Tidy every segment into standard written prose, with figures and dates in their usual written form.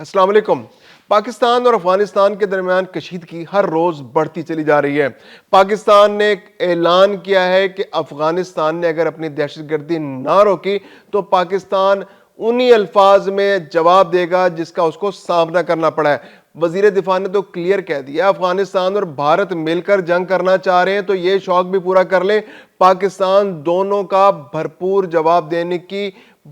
السلام علیکم۔ پاکستان اور افغانستان کے درمیان کشیدگی ہر روز بڑھتی چلی جا رہی ہے۔ پاکستان نے ایک اعلان کیا ہے کہ افغانستان نے اگر اپنی دہشت گردی نہ روکی تو پاکستان انہی الفاظ میں جواب دے گا جس کا اس کو سامنا کرنا پڑا ہے۔ وزیر دفاع نے تو کلیئر کہہ دیا افغانستان اور بھارت مل کر جنگ کرنا چاہ رہے ہیں تو یہ شوق بھی پورا کر لیں، پاکستان دونوں کا بھرپور جواب دینے کی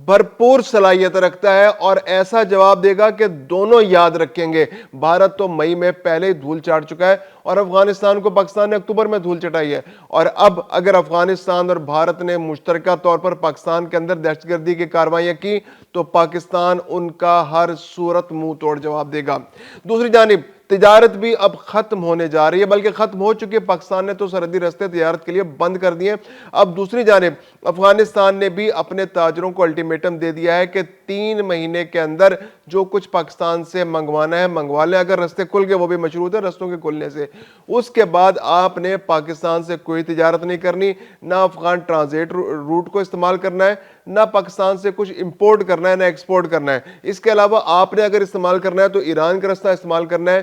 بھرپور صلاحیت رکھتا ہے اور ایسا جواب دے گا کہ دونوں یاد رکھیں گے۔ بھارت تو مئی میں پہلے ہی دھول چاٹ چکا ہے اور افغانستان کو پاکستان نے اکتوبر میں دھول چٹائی ہے، اور اب اگر افغانستان اور بھارت نے مشترکہ طور پر پاکستان کے اندر دہشت گردی کی کارروائیاں کی تو پاکستان ان کا ہر صورت منہ توڑ جواب دے گا۔ دوسری جانب تجارت بھی اب ختم ہونے جا رہی ہے، بلکہ ختم ہو چکی ہے۔ پاکستان نے تو سرحدی راستے تجارت کے لیے بند کر دیے۔ اب دوسری جانب افغانستان نے بھی اپنے تاجروں کو الٹیمیٹم دے دیا ہے کہ 3 مہینے کے اندر جو کچھ پاکستان سے منگوانا ہے منگوا لیں، اگر رستے کھل گئے وہ بھی مشروط ہے رستوں کے کھلنے سے، اس کے بعد آپ نے پاکستان سے کوئی تجارت نہیں کرنی، نہ افغان ٹرانزٹ روٹ کو استعمال کرنا ہے، نہ پاکستان سے کچھ امپورٹ کرنا ہے، نہ ایکسپورٹ کرنا ہے۔ اس کے علاوہ آپ نے اگر استعمال کرنا ہے تو ایران کا راستہ استعمال کرنا ہے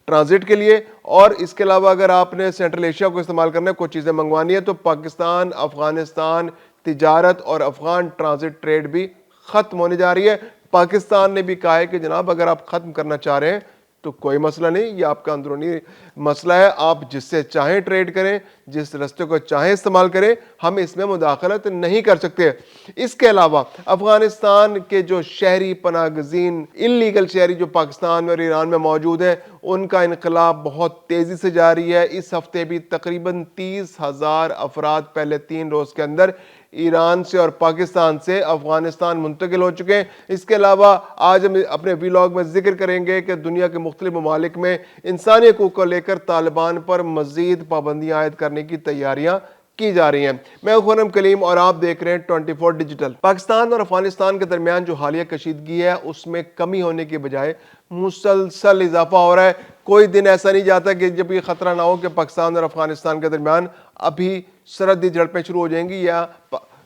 ٹرانزٹ کے لیے، اور اس کے علاوہ اگر آپ نے سینٹرل ایشیا کو استعمال کرنا ہے، کچھ چیزیں منگوانی ہے، تو پاکستان افغانستان تجارت اور افغان ٹرانزٹ ٹریڈ بھی ختم ہونے جا رہی ہے۔ پاکستان نے بھی کہا ہے کہ جناب اگر آپ ختم کرنا چاہ رہے ہیں تو کوئی مسئلہ نہیں، یہ آپ کا اندرونی مسئلہ ہے، آپ جس سے چاہیں ٹریڈ کریں، جس راستے کو چاہیں استعمال کریں، ہم اس میں مداخلت نہیں کر سکتے۔ اس کے علاوہ افغانستان کے جو شہری پناہ گزین انلیگل شہری جو پاکستان اور ایران میں موجود ہیں، ان کا انخلا بہت تیزی سے جاری ہے۔ اس ہفتے بھی تقریباً 30,000 افراد پہلے 3 روز کے اندر ایران سے اور پاکستان سے افغانستان منتقل ہو چکے ہیں۔ اس کے علاوہ آج ہم اپنے ویلاگ میں ذکر کریں گے کہ دنیا کے مختلف ممالک میں انسانی حقوق کو لے کر طالبان پر مزید پابندیاں عائد کرنے کی تیاریاں کی جا رہی ہیں۔ میں خرم کلیم اور آپ دیکھ رہے ہیں 24 ڈیجیٹل۔ پاکستان اور افغانستان کے درمیان جو حالیہ کشیدگی ہے اس میں کمی ہونے کی بجائے مسلسل اضافہ ہو رہا ہے۔ کوئی دن ایسا نہیں جاتا کہ جب یہ خطرہ نہ ہو کہ پاکستان اور افغانستان کے درمیان ابھی سرحدی جھڑپیں شروع ہو جائیں گی یا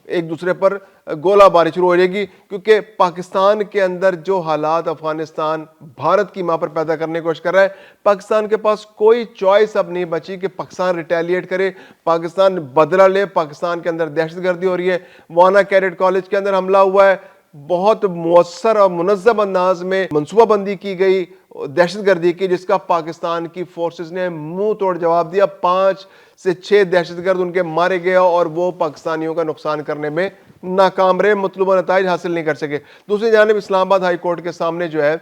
ایک دوسرے پر گولہ باری شروع ہو جائے گی، کیونکہ پاکستان کے اندر جو حالات افغانستان بھارت کی ماں پر پیدا کرنے کی کوشش کر رہا ہے، پاکستان کے پاس کوئی چوائس اب نہیں بچی کہ پاکستان ریٹیلیٹ کرے، پاکستان بدلہ لے۔ پاکستان کے اندر دہشت گردی ہو رہی ہے، وانا کیڈٹ کالج کے اندر حملہ ہوا ہے، بہت مؤثر اور منظم انداز میں منصوبہ بندی کی گئی دہشت گردی کی، جس کا پاکستان کی فورسز نے منہ توڑ جواب دیا۔ 5 سے 6 دہشت گرد ان کے مارے گئے اور وہ پاکستانیوں کا نقصان کرنے میں ناکام رہے، مطلوبہ نتائج حاصل نہیں کر سکے۔ دوسری جانب اسلام آباد ہائی کورٹ کے سامنے جو ہے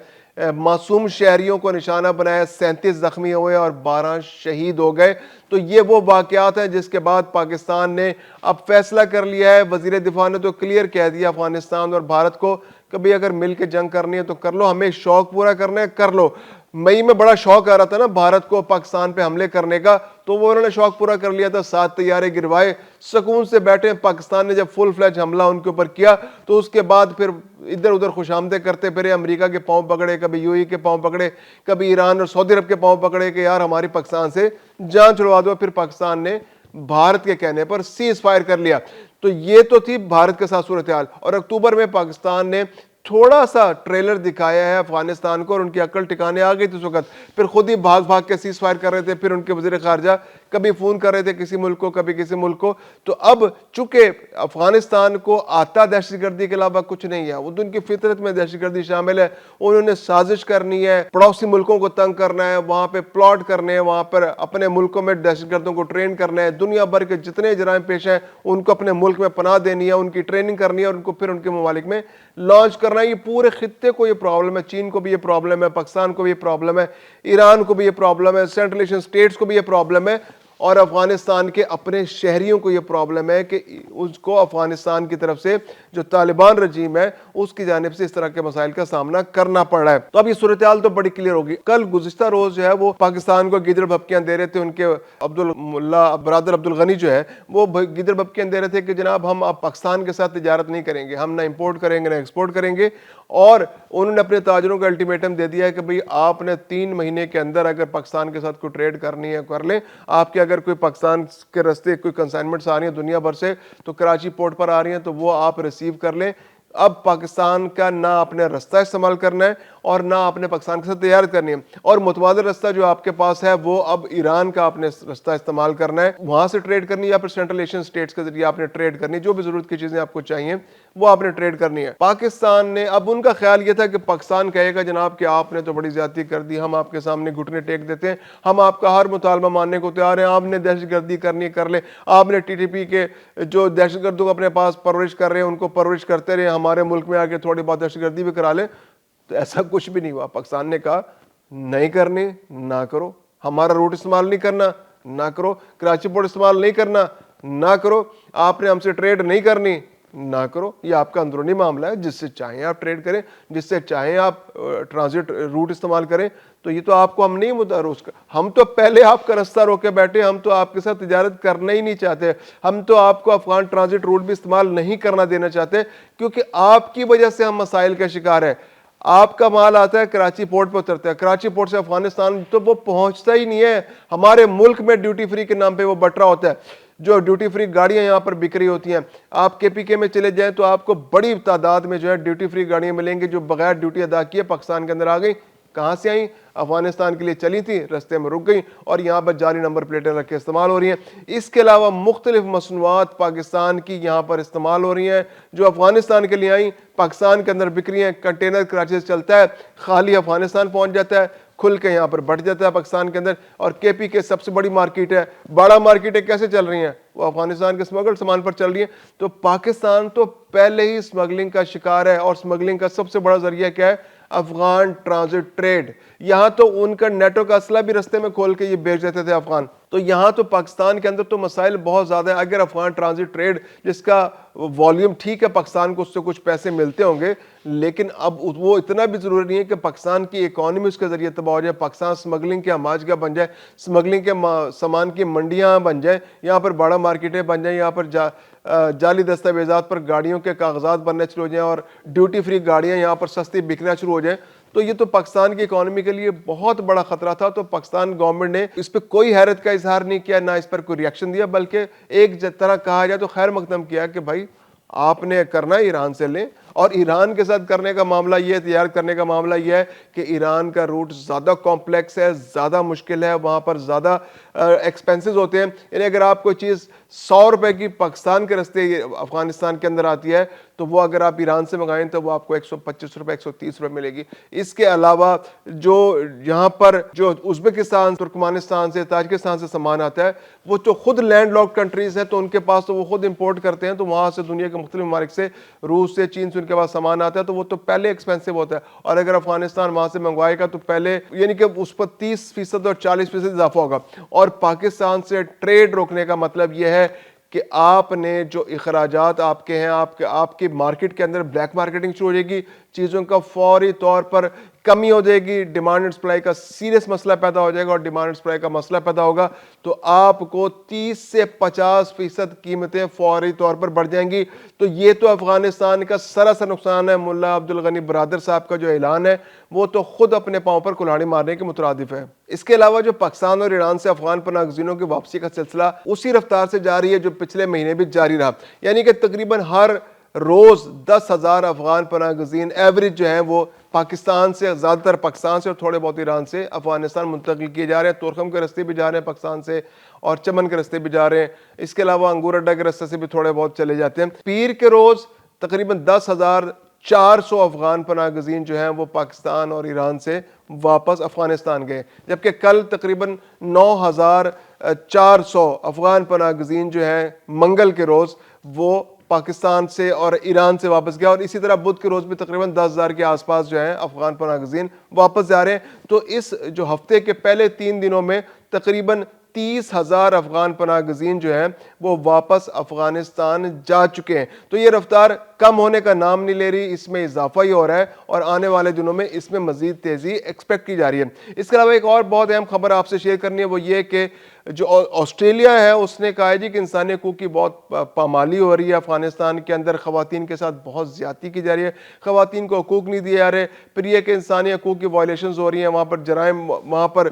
معصوم شہریوں کو نشانہ بنایا، 37 زخمی ہوئے اور 12 شہید ہو گئے۔ تو یہ وہ واقعات ہیں جس کے بعد پاکستان نے اب فیصلہ کر لیا ہے۔ وزیر دفاع نے تو کلیئر کہہ دیا افغانستان اور بھارت کو کہ بھئی اگر مل کے جنگ کرنی ہے تو کر لو، ہمیں شوق پورا کرنا ہے کر لو۔ مئی میں بڑا شوق آ رہا تھا نا بھارت کو پاکستان پہ حملے کرنے کا، تو وہ انہوں نے شوق پورا کر لیا تھا، 7 طیارے گروائے، سکون سے بیٹھے۔ پاکستان نے جب فل فلیج حملہ ان کے اوپر کیا تو اس کے بعد پھر ادھر ادھر خوش آمدیں کرتے پھرے، امریکہ کے پاؤں پکڑے، کبھی یو ای کے پاؤں پکڑے، کبھی ایران اور سعودی عرب کے پاؤں پکڑے کہ یار ہماری پاکستان سے جان چھڑوا دو۔ پھر پاکستان نے بھارت کے کہنے پر سیز فائر کر لیا۔ تو یہ تو تھی بھارت کے ساتھ صورتحال، اور اکتوبر میں پاکستان نے تھوڑا سا ٹریلر دکھایا ہے افغانستان کو اور ان کی عقل ٹھکانے آ گئی تھی اس وقت، پھر خود ہی بھاگ بھاگ کے سیز فائر کر رہے تھے۔ پھر ان کے وزیر خارجہ کبھی فون کر رہے تھے کسی ملک کو، کبھی کسی ملک کو۔ تو اب چونکہ افغانستان کو آتا دہشت گردی کے علاوہ کچھ نہیں ہے، وہ ان کی فطرت میں دہشت گردی شامل ہے، انہوں نے سازش کرنی ہے، پڑوسی ملکوں کو تنگ کرنا ہے، وہاں پہ پلاٹ کرنے ہیں، وہاں پر اپنے ملکوں میں دہشت گردوں کو ٹرین کرنا ہے، دنیا بھر کے جتنے جرائم پیش ہیں ان کو اپنے ملک میں پناہ دینی ہے، ان کی ٹریننگ کرنی ہے اور ان کو پھر ان کے ممالک میں لانچ کرنا ہے۔ یہ پورے خطے کو یہ پرابلم ہے، چین کو بھی یہ پرابلم ہے، پاکستان کو بھی یہ پرابلم ہے، ایران کو بھی یہ پرابلم ہے، سینٹرل ایشین سٹیٹس کو بھی یہ پرابلم ہے، اور افغانستان کے اپنے شہریوں کو یہ پرابلم ہے کہ اس کو افغانستان کی طرف سے جو طالبان رجیم ہے اس کی جانب سے اس طرح کے مسائل کا سامنا کرنا پڑ رہا ہے۔ تو اب یہ صورتحال تو بڑی کلیئر ہوگی۔ کل گزشتہ روز جو ہے وہ پاکستان کو گیدڑ بھپکیاں دے رہے تھے، ان کے برادر عبد الغنی جو ہے وہ گیدڑ بھپکیاں دے رہے تھے کہ جناب ہم اب پاکستان کے ساتھ تجارت نہیں کریں گے، ہم نہ امپورٹ کریں گے نہ ایکسپورٹ کریں گے، اور انہوں نے اپنے تاجروں کا الٹیمیٹم دے دیا ہے کہ بھئی آپ نے 3 مہینے کے اندر اگر پاکستان کے ساتھ کوئی ٹریڈ کرنی ہے کر لیں۔ آپ کے اگر کوئی پاکستان کے راستے کوئی کنسائنمنٹس آ رہی ہیں دنیا بھر سے تو کراچی پورٹ پر آ رہی ہیں تو وہ آپ ریسیو کر لیں۔ اب پاکستان کا نہ اپنے راستہ استعمال کرنا ہے اور نہ آپ نے پاکستان کے ساتھ تجارت کرنی ہے. اور متبادل رستہ جو آپ کے پاس ہے وہ اب ایران کا آپ نے رستہ استعمال کرنا ہے, وہاں سے ٹریڈ کرنی ہے یا پھر سینٹرل ایشین اسٹیٹس کے ذریعے آپ نے ٹریڈ کرنی ہے. جو بھی ضرورت کی چیزیں آپ کو چاہیے وہ آپ نے ٹریڈ کرنی ہے. پاکستان نے اب ان کا خیال یہ تھا کہ پاکستان کہے گا جناب کہ آپ نے تو بڑی زیادتی کر دی, ہم آپ کے سامنے گھٹنے ٹیک دیتے ہیں, ہم آپ کا ہر مطالبہ ماننے کو تیار ہیں, آپ نے دہشت گردی کرنی کر لے, آپ نے ٹی ٹی پی کے جو دہشت گردوں کو اپنے پاس پرورش کر رہے ہیں ان کو پرورش کرتے رہے, ہمارے ملک میں آ کے تھوڑی بہت دہشت گردی بھی کرا لیں. تو ایسا کچھ بھی نہیں ہوا. پاکستان نے کہا نہیں کرنی نہ کرو, ہمارا روٹ استعمال نہیں کرنا نہ کرو, کراچی پورٹ استعمال نہیں کرنا نہ کرو, آپ نے ہم سے ٹریڈ نہیں کرنی نہ کرو. یہ آپ کا اندرونی معاملہ ہے, جس سے چاہیں آپ ٹریڈ کریں, جس سے چاہیں آپ ٹرانزٹ روٹ استعمال کریں. تو یہ تو آپ کو ہم نہیں متعارف کر, ہم تو پہلے آپ کا رستہ روکے بیٹھے, ہم تو آپ کے ساتھ تجارت کرنا ہی نہیں چاہتے, ہم تو آپ کو افغان ٹرانزٹ روٹ بھی استعمال نہیں کرنا دینا چاہتے, کیونکہ آپ کی وجہ سے ہم مسائل کا شکار ہیں. آپ کا مال آتا ہے کراچی پورٹ پہ اترتا ہے, کراچی پورٹ سے افغانستان تو وہ پہنچتا ہی نہیں ہے, ہمارے ملک میں ڈیوٹی فری کے نام پہ وہ بٹ رہا ہوتا ہے. جو ڈیوٹی فری گاڑیاں یہاں پر بک رہی ہوتی ہیں, آپ کے پی کے میں چلے جائیں تو آپ کو بڑی تعداد میں جو ہے ڈیوٹی فری گاڑیاں ملیں گی جو بغیر ڈیوٹی ادا کیے پاکستان کے اندر آ گئی. کہاں سے آئیں؟ افغانستان کے لیے چلی تھی, رستے میں رک گئی اور یہاں پر جعلی نمبر پلیٹیں رکھ کے استعمال ہو رہی ہیں. اس کے علاوہ مختلف مصنوعات پاکستان کی یہاں پر استعمال ہو رہی ہیں جو افغانستان کے لیے آئیں, پاکستان کے اندر بک رہی ہیں. کنٹینر کراچی سے چلتا ہے, خالی افغانستان پہنچ جاتا ہے, کھل کے یہاں پر بڑھ جاتا ہے پاکستان کے اندر. اور کے پی کے سب سے بڑی مارکیٹ ہے, بڑا مارکیٹیں کیسے چل رہی ہیں؟ وہ افغانستان کے سمگل سامان پر چل رہی ہیں. تو پاکستان تو پہلے ہی سمگلنگ کا شکار ہے, اور سمگلنگ کا سب سے بڑا ذریعہ کیا ہے؟ Afghan transit trade. یہاں تو ان کا نیٹو کا اسلحہ بھی رستے میں کھول کے یہ بیچ دیتے تھے افغان. تو یہاں تو پاکستان کے اندر تو مسائل بہت زیادہ ہیں. اگر افغان ٹرانزٹ ٹریڈ جس کا والیوم ٹھیک ہے, پاکستان کو اس سے کچھ پیسے ملتے ہوں گے, لیکن اب وہ اتنا بھی ضروری نہیں ہے کہ پاکستان کی اکانومی اس کے ذریعے تباہ ہو جائے, پاکستان سمگلنگ کے ہماجگاہ بن جائے, سمگلنگ کے سامان کی منڈیاں بن جائیں, یہاں پر بڑا مارکیٹیں بن جائیں, یہاں پر جعلی دستاویزات پر گاڑیوں کے کاغذات بننے شروع ہو جائیں اور ڈیوٹی فری گاڑیاں یہاں پر سستی بکنا شروع ہو جائیں. تو یہ تو پاکستان کی اکانومی کے لیے بہت بڑا خطرہ تھا. تو پاکستان گورنمنٹ نے اس پہ کوئی حیرت کا اظہار نہیں کیا, نہ اس پر کوئی ریاکشن دیا, بلکہ ایک طرح کہا جائے تو خیر مقدم کیا کہ بھائی آپ نے کرنا ایران سے لیں. اور ایران کے ساتھ کرنے کا معاملہ یہ ہے, تجارت کرنے کا معاملہ یہ ہے کہ ایران کا روٹ زیادہ کمپلیکس ہے, زیادہ مشکل ہے, وہاں پر زیادہ ایکسپینسز ہوتے ہیں. یعنی اگر آپ کوئی چیز 100 روپے کی پاکستان کے رستے افغانستان کے اندر آتی ہے تو وہ اگر آپ ایران سے منگائیں تو وہ آپ کو 125 روپے 130 روپے ملے گی. اس کے علاوہ جو یہاں پر جو ازبکستان, ترکمانستان سے, تاجکستان سے سامان آتا ہے, وہ تو خود لینڈ لاکڈ کنٹریز ہیں, تو ان کے پاس تو وہ خود امپورٹ کرتے ہیں, تو وہاں سے دنیا کے مختلف ممالک سے, روس سے, چین سے ان کے پاس سامان آتا ہے, تو وہ تو پہلے ایکسپینسو ہوتا ہے. اور اگر افغانستان وہاں سے منگوائے گا تو پہلے یعنی کہ اس پر 30% اور 40% اضافہ ہوگا. اور پاکستان سے ٹریڈ روکنے کا مطلب یہ ہے کہ آپ نے جو اخراجات آپ کے ہیں, آپ کی مارکیٹ کے اندر بلیک مارکیٹنگ شروع ہو جائے گی, چیزوں کا فوری طور پر کمی ہو جائے گی, ڈیمانڈ اینڈ سپلائی کا سیریس مسئلہ پیدا ہو جائے گا, اور ڈیمانڈ اینڈ سپلائی کا مسئلہ پیدا ہوگا تو آپ کو 30 سے 50% قیمتیں فوری طور پر بڑھ جائیں گی. تو یہ تو افغانستان کا سراسر نقصان ہے. ملا عبدالغنی برادر صاحب کا جو اعلان ہے وہ تو خود اپنے پاؤں پر کلہاڑی مارنے کے مترادف ہے. اس کے علاوہ جو پاکستان اور ایران سے افغان پناہ گزینوں کی واپسی کا سلسلہ اسی رفتار سے جاری ہے جو پچھلے مہینے بھی جاری رہا. یعنی کہ تقریباً ہر روز 10,000 افغان پناہ گزین ایوریج جو ہیں وہ پاکستان سے, زیادہ تر پاکستان سے اور تھوڑے بہت ایران سے افغانستان منتقل کیے جا رہے ہیں. تورخم کے رستے بھی جا رہے ہیں پاکستان سے, اور چمن کے رستے بھی جا رہے ہیں. اس کے علاوہ انگور اڈا کے رستے سے بھی تھوڑے بہت چلے جاتے ہیں. پیر کے روز تقریباً 10,400 افغان پناہ گزین جو ہیں وہ پاکستان اور ایران سے واپس افغانستان گئے, جبکہ کل تقریباً 9,400 افغان پناہ گزین جو ہیں منگل کے روز وہ پاکستان سے اور ایران سے واپس گیا. اور اسی طرح بدھ کے روز بھی تقریباً 10,000 کے آس پاس جو ہیں افغان پناہ گزین واپس جا رہے ہیں. تو اس جو ہفتے کے پہلے 3 دنوں میں تقریباً 30,000 افغان پناہ گزین جو ہیں وہ واپس افغانستان جا چکے ہیں. تو یہ رفتار کم ہونے کا نام نہیں لے رہی, اس میں اضافہ ہی ہو رہا ہے, اور آنے والے دنوں میں اس میں مزید تیزی ایکسپیکٹ کی جا رہی ہے. اس کے علاوہ ایک اور بہت اہم خبر آپ سے شیئر کرنی ہے, وہ یہ کہ جو آسٹریلیا ہے اس نے کہا ہے جی کہ انسانی حقوق کی بہت پامالی ہو رہی ہے افغانستان کے اندر, خواتین کے ساتھ بہت زیادتی کی جا رہی ہے, خواتین کو حقوق نہیں دیے جا رہے. پھر یہ کہ انسانی حقوق کی وائلیشنز ہو رہی ہیں, وہاں پر جرائم, وہاں پر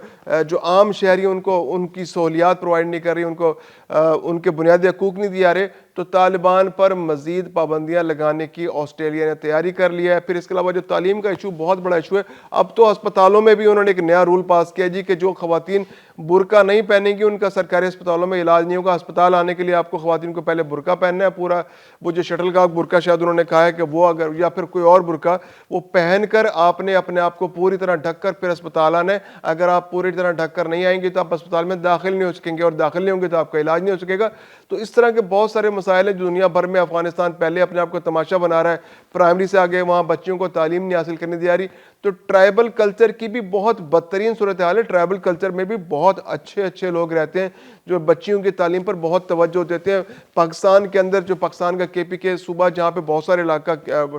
جو عام شہری ان کو ان کی سہولیات پرووائڈ نہیں کر رہی, ان کو ان کے بنیادی حقوق نہیں دیے جا رہے. تو طالبان پر مزید پابندیاں لگانے کی آسٹریلیا نے تیاری کر لیا ہے۔ پھر اس کے علاوہ جو تعلیم کا ایشو بہت بڑا ایشو ہے، اب تو ہسپتالوں میں بھی انہوں نے ایک نیا رول پاس کیا جی کہ جو خواتین برقع نہیں پہنیں گی ان کا سرکاری ہسپتالوں میں علاج نہیں ہوگا۔ ہسپتال آنے کے لیے آپ کو خواتین کو پہلے برقع پہننا ہے، پورا وہ جو شٹل کاک برقع شاید انہوں نے کہا ہے کہ وہ اگر یا پھر کوئی اور برقع وہ پہن کر آپ نے اپنے آپ کو پوری طرح ڈھک کر پھر ہسپتال آنا ہے۔ اگر آپ پوری طرح ڈھک کر نہیں آئیں گے تو آپ ہسپتال میں داخل نہیں ہو سکیں گے، اور داخل نہیں ہوں گے تو آپ کا علاج نہیں ہو سکے گا۔ تو اس طرح کے بہت سارے مسائل ہیں جو دنیا بھر میں افغانستان پہلے اپنے آپ کو تماشا بنا رہا ہے، پرائمری سے آگے وہاں بچیوں کو تعلیم نہیں حاصل کرنے دی جا رہی۔ تو ٹرائبل کلچر کی بھی بہت بدترین صورتحال ہے۔ ٹرائبل کلچر میں بھی بہت اچھے لوگ رہتے ہیں جو بچیوں کی تعلیم پر بہت توجہ دیتے ہیں۔ پاکستان کے اندر جو پاکستان کا KPK صوبہ جہاں پہ بہت سارے علاقہ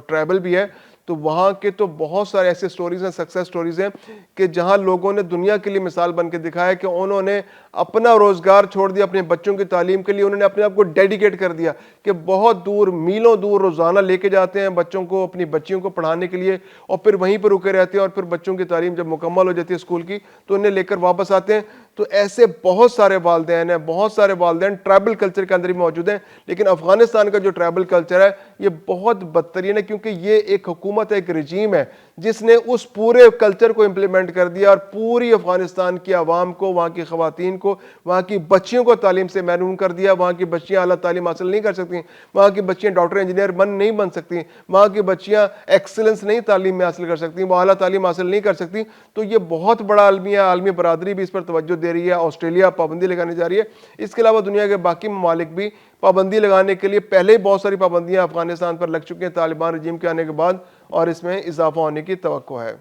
ٹرائبل بھی ہے، تو وہاں کے تو بہت سارے ایسے سٹوریز ہیں، سکسیس سٹوریز ہیں کہ جہاں لوگوں نے دنیا کے لیے مثال بن کے دکھایا کہ انہوں نے اپنا روزگار چھوڑ دیا اپنے بچوں کی تعلیم کے لیے، انہوں نے اپنے آپ کو ڈیڈیکیٹ کر دیا کہ بہت دور میلوں دور روزانہ لے کے جاتے ہیں بچوں کو، اپنی بچیوں کو پڑھانے کے لیے، اور پھر وہیں پہ رکے رہتے ہیں، اور پھر بچوں کی تعلیم جب مکمل ہو جاتی ہے اسکول کی تو انہیں لے کر واپس آتے ہیں۔ تو ایسے بہت سارے والدین ٹرائبل کلچر کے اندر بھی موجود ہیں، لیکن افغانستان کا جو ٹرائبل کلچر ہے یہ بہت بدترین ہے، کیونکہ یہ ایک حکومت ہے، ایک رجیم ہے جس نے اس پورے کلچر کو امپلیمنٹ کر دیا اور پوری افغانستان کی عوام کو، وہاں کی خواتین کو، وہاں کی بچیوں کو تعلیم سے محروم کر دیا۔ وہاں کی بچیاں اعلیٰ تعلیم حاصل نہیں کر سکتی، وہاں کی بچیاں ڈاکٹر انجینئر نہیں بن سکتی، وہاں کی بچیاں ایکسلنس نہیں تعلیم میں حاصل کر سکتی، وہ اعلیٰ تعلیم حاصل نہیں کر سکتی۔ تو یہ بہت بڑا عالمی ہے، عالمی برادری بھی اس پر توجہ دے رہی ہے، آسٹریلیا پابندی لگانے جا رہی ہے۔ اس کے علاوہ دنیا کے باقی ممالک بھی پابندی لگانے کے لیے پہلے ہی بہت ساری پابندیاں افغانستان پر لگ چکی ہیں طالبان رجیم کے آنے کے بعد، اور اس میں اضافہ ہونے کی توقع ہے۔